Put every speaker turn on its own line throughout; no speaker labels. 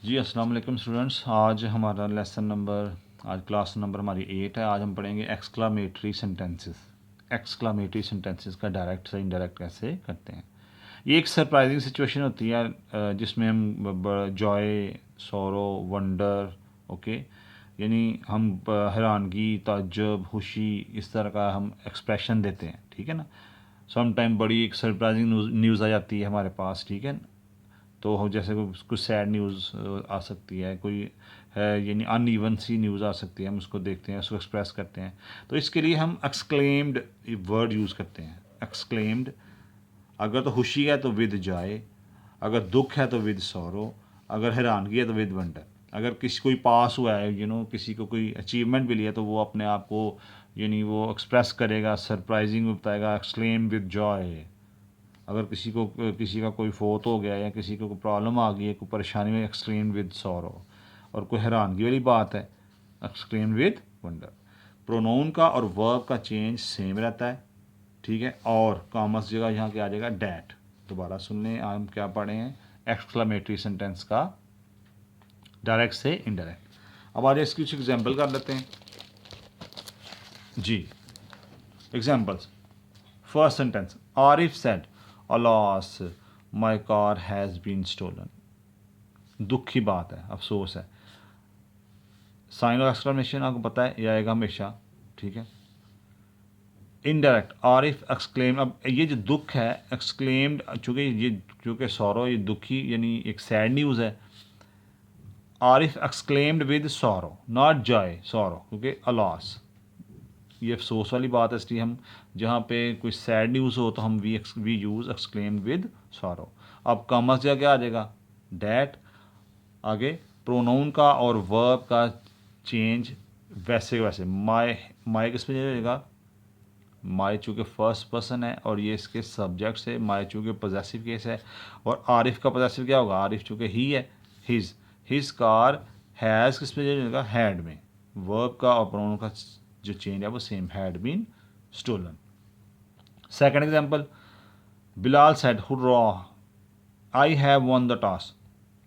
जी अस्सलाम वालेकुम स्टूडेंट्स। आज हमारा लेसन नंबर, आज क्लास नंबर हमारी 8 है। आज हम पढ़ेंगे एक्सक्लामेटरी सेंटेंसेस। एक्सक्लामेटरी सेंटेंसेस का डायरेक्ट से इनडायरेक्ट कैसे करते हैं। ये एक सरप्राइजिंग सिचुएशन होती है जिसमें हम जॉय, सौरो, वंडर, ओके, यानी हम हैरानगी, ताज्जुब, खुशी, इस तरह का हम एक्सप्रेशन देते हैं, ठीक है ना। सम टाइम बड़ी एक सरप्राइजिंग न्यूज़ आ जाती है हमारे पास, ठीक है। तो हम जैसे कुछ सैड न्यूज़ आ सकती है, कोई है यानी अनइवन सी न्यूज़ आ सकती है, हम उसको देखते हैं, उसको एक्सप्रेस करते हैं। तो इसके लिए हम एक्सक्लेम्ड वर्ड यूज़ करते हैं। एक्सक्लेम्ड, अगर तो खुशी है तो विद जॉय, अगर दुख है तो विद सौरो, अगर हैरानगी है तो विद वंडर। अगर किसी कोई पास हुआ है, किसी को कोई अचीवमेंट मिली है, तो वो अपने आप को यानी वो एक्सप्रेस करेगा, सरप्राइजिंग बताएगा, एक्सक्लेम विद जॉय। अगर किसी का कोई फोत हो गया या किसी को कोई प्रॉब्लम आ गई है, कोई परेशानी में, एक्सक्लेम विद सॉरो। और कोई हैरानगी वाली बात है, एक्सक्लेम विद वंडर। प्रोनाउन का और वर्ब का चेंज सेम रहता है, ठीक है। और कॉमर्स जगह यहाँ क्या आ जाएगा, डैट। दोबारा सुन लें, हम क्या पढ़े हैं, एक्सक्लामेटरी सेंटेंस का डायरेक्ट से इनडायरेक्ट। अब आज इसकी कुछ एग्जाम्पल कर लेते हैं जी। Examples. First sentence, Arif said, alas my car has been stolen. दुख की बात है, अफसोस है। साइन ऑफ एक्सक्लेमेशन आपको पता है, ये आएगा हमेशा, ठीक है। Indirect, Arif exclaim. अब ये जो दुख है, एक्सक्लेम्ड, चूँकि सौरो, ये दुखी यानी एक सैड न्यूज़ है। Arif exclaimed with sorrow, not Joy, sorrow, क्योंकि अलास ये अफसोस वाली बात है, इसलिए हम जहाँ पे कोई सैड न्यूज़ हो तो हम we use exclaim with sorrow. अब कॉमर्स जगह क्या आ जाएगा, डैट। आगे प्रोनाउन का और वर्ब का चेंज वैसे माई किस पे जाएगा, माई चूँकि फर्स्ट पर्सन है और ये इसके सब्जेक्ट से, माई चूँकि पोजेसिव केस है। और आरिफ का पोजेसिव क्या होगा, आरिफ चूँकि ही है, हिज कार हैज़ किस पे जाएगा, हैड में। वर्ब का और प्रोनाउन का जो चेंज है वो same, had been stolen. Second example, Bilal said hurrah I have won the toss,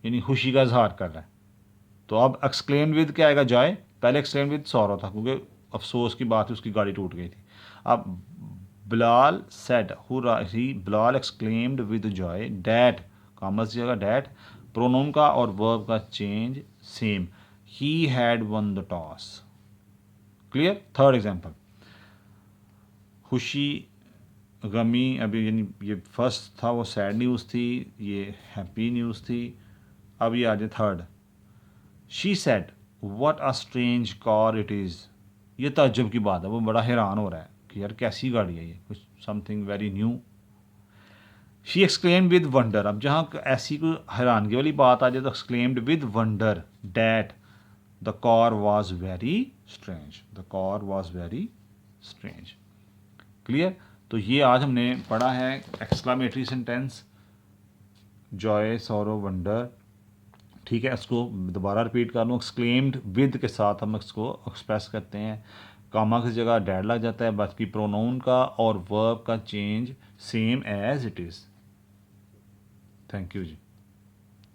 यानी खुशी का इजहार कर रहा है। तो अब एक्सक्लेम विद क्या आएगा, जॉय। पहले एक्सक्लेम विद सॉरो था क्योंकि अफसोस की बात है, उसकी गाड़ी टूट गई थी। अब Bilal said hurrah, he Bilal exclaimed with Joy that, commerce की जगह डैट। प्रोनाउन का और वर्ब का change same, he had one the toss. Clear. Third example, खुशी, गमी, अभी यानी ये फर्स्ट था वो सैड न्यूज़ थी, ये हैप्पी न्यूज़ थी। अब ये आ जाए third, she said what a strange car it is. ये ताज्जुब की बात है, वो बड़ा हैरान हो रहा है कि यार कैसी गाड़ी है ये, कुछ something very new. She exclaimed with wonder, अब जहाँ ऐसी कोई हैरानगी वाली बात आ जाए तो exclaimed with wonder that the car was very strange, the car was very strange. Clear. तो ये आज हमने पढ़ा है exclamatory sentence, Joy, sorrow, wonder, ठीक है। इसको दोबारा रिपीट कर लूँ, एक्सक्लेम्ड विद के साथ हम इसको एक्सप्रेस करते हैं। कामा की जगह डैड लग जाता है, बाकी प्रोनाउन का और वर्ब का change same as it is. Thank you ji.